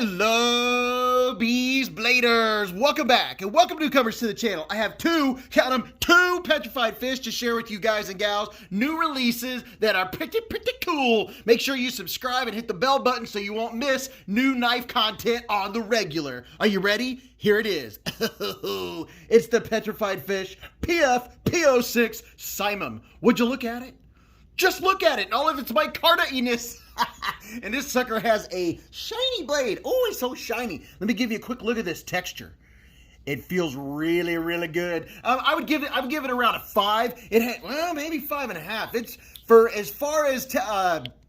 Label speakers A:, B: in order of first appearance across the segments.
A: Hello, Beez Bladers. Welcome back and welcome newcomers to the channel. I have two petrified fish to share with you guys and gals. New releases that are pretty cool. Make sure you subscribe and hit the bell button so you won't miss new knife content on the regular. Are you ready? Here it is. It's the Petrified Fish PF-P06 SIMUM. Would you look at it? Just look at it and all of its micarta-iness. And this sucker has a shiny blade. Oh, it's so shiny. Let me give you a quick look at this texture. It feels really good. I would give it around a 5. It had, well, maybe 5.5. It's, for as far as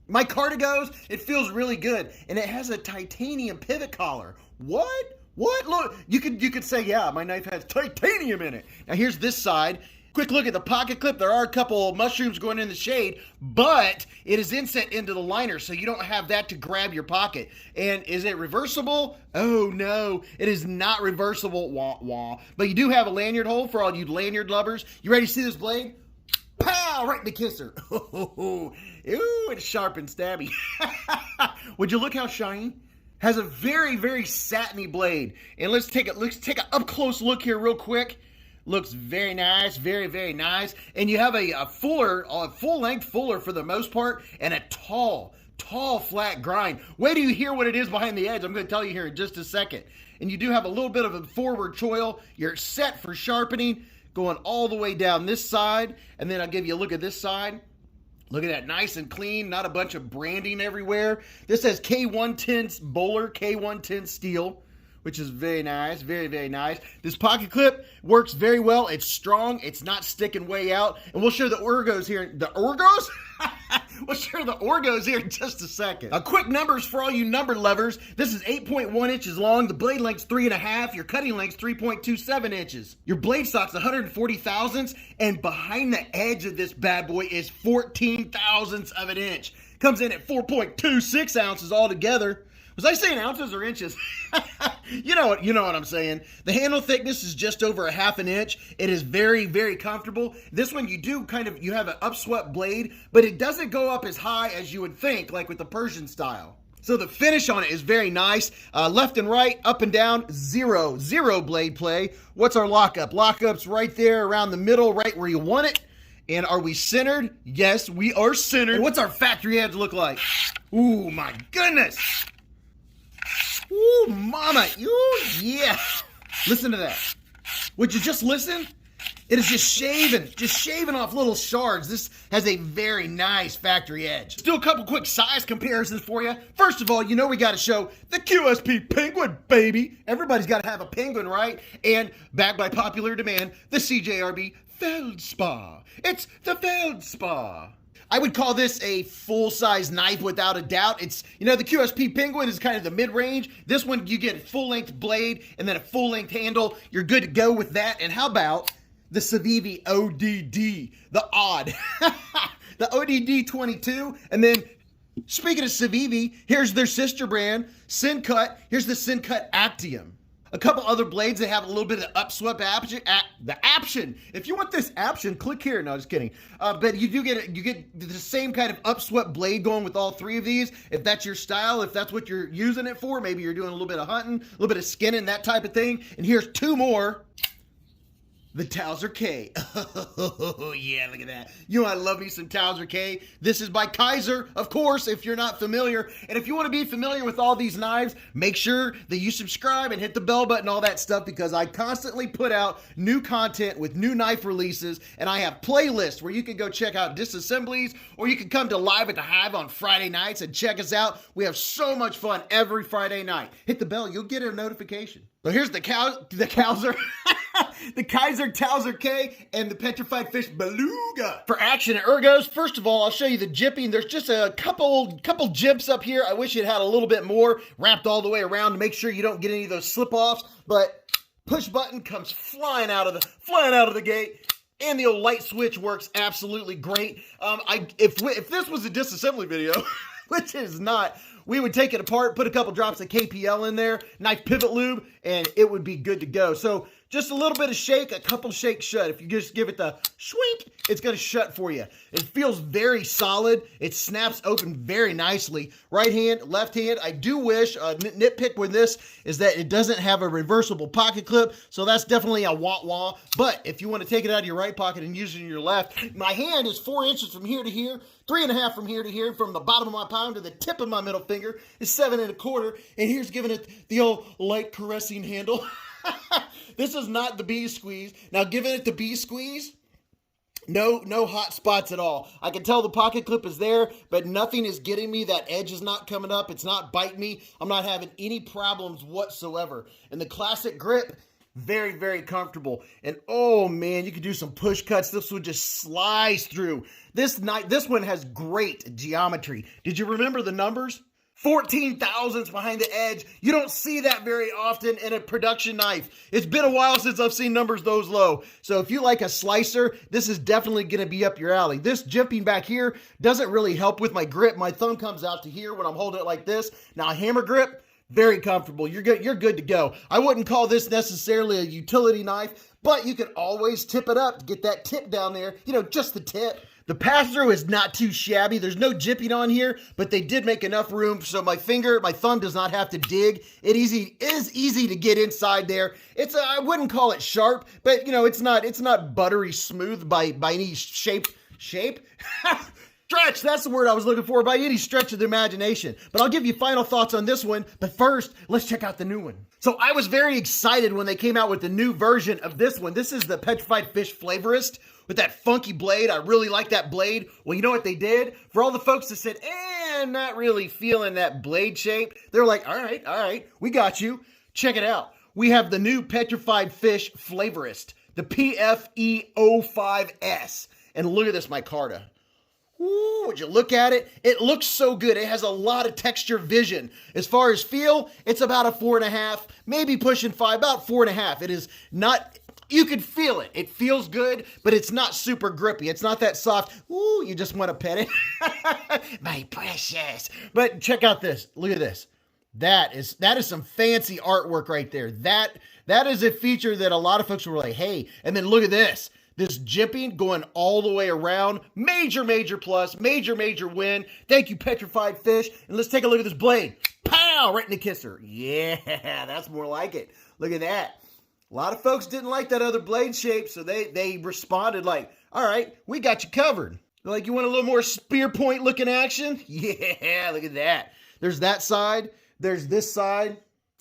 A: micarta goes, it feels really good. And it has a titanium pivot collar. What? Look, you could say, yeah, my knife has titanium in it. Now here's this side. Quick look at the pocket clip. There are a couple mushrooms going in the shade, but it is inset into the liner, so you don't have that to grab your pocket. And is it reversible? Oh no, it is not reversible, wah wah. But you do have a lanyard hole for all you lanyard lovers. You ready to see this blade? Pow! Right in the kisser. Ooh, it's sharp and stabby. Would you look how shiny? Has a very satiny blade. And let's take a up close look here real quick. Looks very nice, very nice. And you have a full-length fuller for the most part, and a tall flat grind. Wait till you hear what it is behind the edge. I'm going to tell you here in just a second. And you do have a little bit of a forward choil. You're set for sharpening, going all the way down this side. And then I'll give you a look at this side. Look at that, nice and clean, not a bunch of branding everywhere. This has K110 Bowler, K110 steel, which is very nice, very nice. This pocket clip works very well. It's strong. It's not sticking way out. And we'll show the Orgos here. The Orgos? We'll show the Orgos here in just a second. Quick numbers for all you number lovers. This is 8.1 inches long. The blade length's 3.5. Your cutting length's 3.27 inches. Your blade stock's 140 thousandths. And behind the edge of this bad boy is 14 thousandths of an inch. Comes in at 4.26 ounces altogether. Was I saying ounces or inches? You know what I'm saying. The handle thickness is just over 1/2 inch. It is very comfortable. This one you have an upswept blade, but it doesn't go up as high as you would think, like with the Persian style. So the finish on it is very nice. Left and right, up and down, zero blade play. What's our lockup? Lockup's right there around the middle, right where you want it. And are we centered? Yes, we are centered. And what's our factory edge look like? Ooh, my goodness. Ooh, mama. Ooh, yeah. Listen to that. Would you just listen? It is just shaving off little shards. This has a very nice factory edge. Still a couple quick size comparisons for you. First of all, you know we got to show the QSP Penguin, baby. Everybody's got to have a penguin, right? And backed by popular demand, the CJRB Feldspar. It's the Feldspar. I would call this a full-size knife without a doubt. It's, the QSP Penguin is kind of the mid-range. This one, you get a full-length blade and then a full-length handle. You're good to go with that. And how about the Civivi ODD, the odd, the ODD 22. And then, speaking of Civivi, here's their sister brand, SynCut. Here's the SynCut Actium. A couple other blades that have a little bit of upswept action. The action. If you want this action, click here. No, just kidding. But you get the same kind of upswept blade going with all three of these. If that's your style, if that's what you're using it for, maybe you're doing a little bit of hunting, a little bit of skinning, that type of thing. And here's two more. The Towser K. Oh, yeah, look at that. I love me some Towser K. This is by KIZER, of course, if you're not familiar. And if you want to be familiar with all these knives, make sure that you subscribe and hit the bell button, all that stuff, because I constantly put out new content with new knife releases, and I have playlists where you can go check out disassemblies, or you can come to Live at the Hive on Friday nights and check us out. We have so much fun every Friday night. Hit the bell, you'll get a notification. So here's the KIZER. The KIZER Towser K and the Petrified Fish Beluga. For action and ergos, first of all, I'll show you the jipping. There's just a couple jips up here. I wish it had a little bit more wrapped all the way around to make sure you don't get any of those slip-offs. But push button comes flying out of the gate. And the old light switch works absolutely great. If this was a disassembly video, which is not, we would take it apart, put a couple drops of KPL in there, nice pivot lube, and it would be good to go. So Just a little bit of shake, a couple shakes shut. If you just give it the swink, it's going to shut for you. It feels very solid. It snaps open very nicely. Right hand, left hand. I do wish, nitpick with this is that it doesn't have a reversible pocket clip, so that's definitely a wah-wah. But if you want to take it out of your right pocket and use it in your left, my hand is 4 inches from here to here, 3.5 from here to here, from the bottom of my palm to the tip of my middle finger is 7.25, and here's giving it the old light caressing handle. This is not the Beez squeeze. Now, giving it the Beez squeeze, no hot spots at all. I can tell the pocket clip is there, but nothing is getting me. That edge is not coming up. It's not biting me. I'm not having any problems whatsoever. And the classic grip, very, very comfortable. And oh man, you could do some push cuts. This would just slice through. This one has great geometry. Did you remember the numbers? 14 thousandths behind the edge. You don't see that very often in a production knife. It's been a while since I've seen numbers those low. So if you like a slicer, this is definitely going to be up your alley. This jimping back here doesn't really help with my grip. My thumb comes out to here when I'm holding it like this. Now hammer grip, very comfortable. You're good to go. I wouldn't call this necessarily a utility knife, but you can always tip it up to get that tip down there. You know, just the tip. The pass-through is not too shabby. There's no jipping on here, but they did make enough room so my thumb does not have to dig. It is easy to get inside there. I wouldn't call it sharp, but you know, it's not buttery smooth by any shape. Stretch, that's the word I was looking for, by any stretch of the imagination. But I'll give you final thoughts on this one. But first, let's check out the new one. So I was very excited when they came out with the new version of this one. This is the Petrified Fish Flavorist with that funky blade. I really like that blade. Well, you know what they did? For all the folks that said, I'm not really feeling that blade shape, they're like, all right, we got you. Check it out. We have the new Petrified Fish Flavorist, the PFE05S. And look at this micarta. Ooh, would you look at it? It looks so good. It has a lot of texture vision. As far as feel, it's about a 4.5, maybe pushing 5, about 4.5. It is not, you can feel it. It feels good, but it's not super grippy. It's not that soft. Ooh, you just want to pet it. My precious. But check out this. Look at this. That is some fancy artwork right there. That is a feature that a lot of folks were like, hey, and then look at this. This jimping going all the way around. Major plus. Major win. Thank you, Petrified Fish. And let's take a look at this blade. Pow! Right in the kisser. Yeah, that's more like it. Look at that. A lot of folks didn't like that other blade shape, so they responded like, all right, we got you covered. They're like, you want a little more spear point looking action? Yeah, look at that. There's that side. There's this side.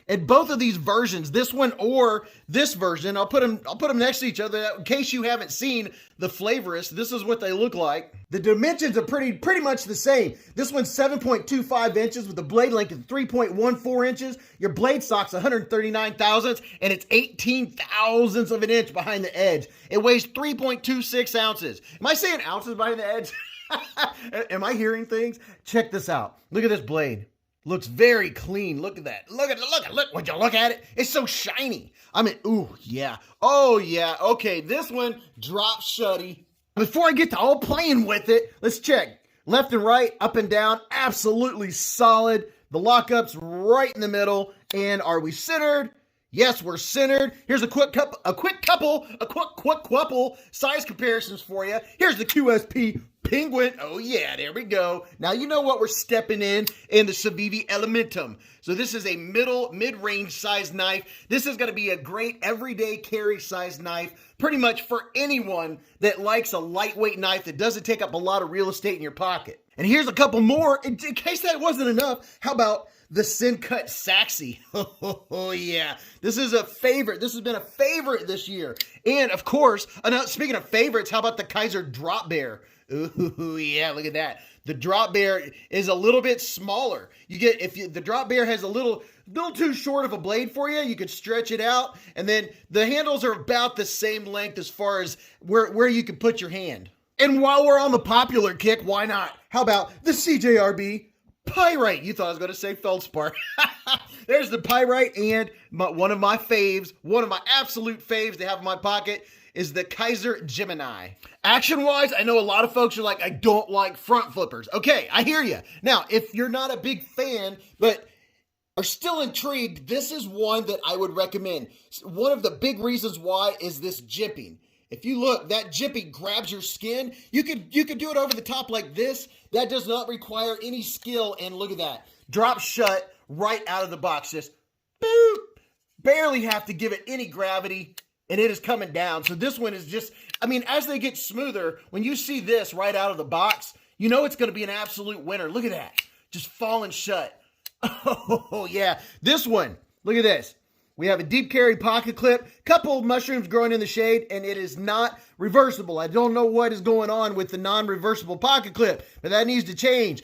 A: And both of these versions, this one or this version, I'll put them next to each other in case you haven't seen the Flavorist. This is what they look like. The dimensions are pretty much the same. This one's 7.25 inches with the blade length of 3.14 inches. Your blade stock's 139 thousandths, and it's 18 thousandths of an inch behind the edge. It weighs 3.26 ounces. Am I saying ounces behind the edge? Am I hearing things? Check this out. Look at this blade. Looks very clean. Look at that. Look. Would you look at it? It's so shiny. I mean, ooh, yeah. Oh, yeah. Okay, this one drops shutty. Before I get to all playing with it, let's check. Left and right, up and down, absolutely solid. The lockup's right in the middle. And are we centered? Yes, we're centered. Here's a quick couple size comparisons for you. Here's the QSP Penguin. Oh yeah, there we go. Now you know what we're stepping in the Civivi Elementum. So this is a mid-range size knife. This is going to be a great everyday carry size knife, pretty much for anyone that likes a lightweight knife that doesn't take up a lot of real estate in your pocket. And here's a couple more. In case that wasn't enough, how about the Sin-Cut Saxy? Oh yeah, this is a favorite. This has been a favorite this year. And of course, speaking of favorites, how about the KIZER Drop Bear? Ooh, yeah, look at that. The Drop Bear is a little bit smaller. The Drop Bear has a little too short of a blade for you, you could stretch it out, and then the handles are about the same length as far as where you can put your hand. And while we're on the popular kick, why not? How about the CJRB Pyrite? You thought I was going to say Feldspar. There's the Pyrite, and one of my absolute faves to have in my pocket is the KIZER Gemini. Action-wise, I know a lot of folks are like, I don't like front flippers. Okay, I hear you. Now, if you're not a big fan, but are still intrigued, this is one that I would recommend. One of the big reasons why is this jimping. If you look, that jimping grabs your skin. You could do it over the top like this. That does not require any skill, and look at that. Drop shut right out of the box. Just boop. Barely have to give it any gravity, and it is coming down. So this one is just, I mean, as they get smoother, when you see this right out of the box, you know it's going to be an absolute winner. Look at that. Just falling shut. Oh, yeah. This one, look at this. We have a deep carry pocket clip, couple of mushrooms growing in the shade, and it is not reversible. I don't know what is going on with the non-reversible pocket clip, but that needs to change.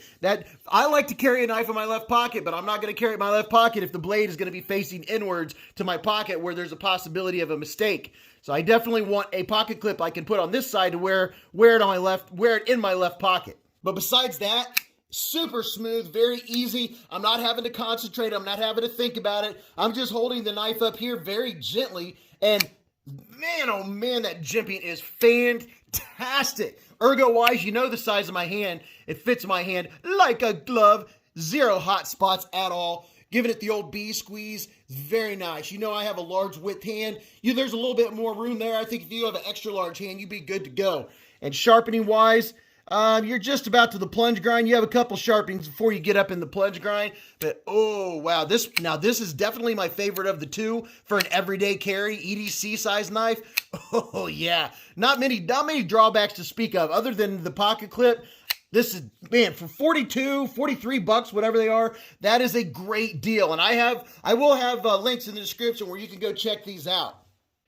A: I like to carry a knife in my left pocket, but I'm not going to carry it in my left pocket if the blade is going to be facing inwards to my pocket where there's a possibility of a mistake. So I definitely want a pocket clip I can put on this side to wear it in my left pocket. But besides that, super smooth, very easy. I'm not having to concentrate. I'm not having to think about it. I'm just holding the knife up here very gently. And man, oh man, that jimping is fantastic. Ergo-wise, you know the size of my hand. It fits my hand like a glove. Zero hot spots at all. Giving it the old bee squeeze. Very nice. You know I have a large width hand. There's a little bit more room there. I think if you have an extra large hand, you'd be good to go. And sharpening-wise, you're just about to the plunge grind. You have a couple sharpenings before you get up in the plunge grind. But, oh, wow. This is definitely my favorite of the two for an everyday carry, EDC size knife. Oh, yeah. Not many drawbacks to speak of other than the pocket clip. This is, man, for $42, $43, whatever they are, that is a great deal. And I will have links in the description where you can go check these out.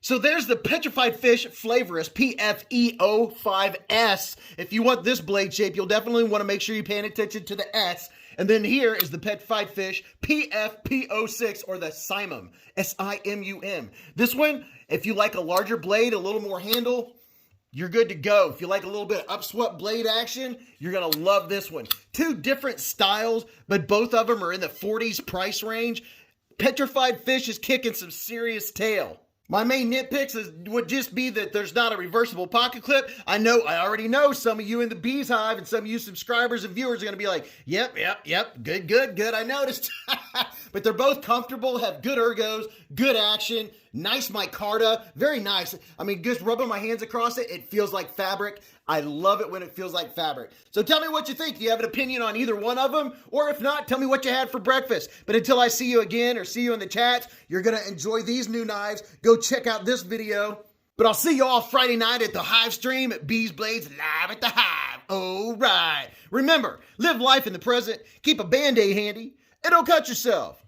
A: So there's the Petrified Fish Flavorist PFEO5S. If you want this blade shape, you'll definitely want to make sure you're paying attention to the S. And then here is the Petrified Fish PFPO6, or the SIMUM, SIMUM. This one, if you like a larger blade, a little more handle, you're good to go. If you like a little bit of upswept blade action, you're going to love this one. Two different styles, but both of them are in the 40s price range. Petrified Fish is kicking some serious tail. My main nitpicks would just be that there's not a reversible pocket clip. I already know some of you in the Beez Hive and some of you subscribers and viewers are going to be like, yep, good, I noticed. But they're both comfortable, have good ergos, good action, nice micarta, very nice. I mean, just rubbing my hands across it, it feels like fabric. I love it when it feels like fabric. So tell me what you think. Do you have an opinion on either one of them? Or if not, tell me what you had for breakfast. But until I see you again or see you in the chats, you're going to enjoy these new knives. Go check out this video. But I'll see you all Friday night at the Hive stream at Beez Blades live at the Hive. All right. Remember, live life in the present, keep a Band-Aid handy, and don't cut yourself.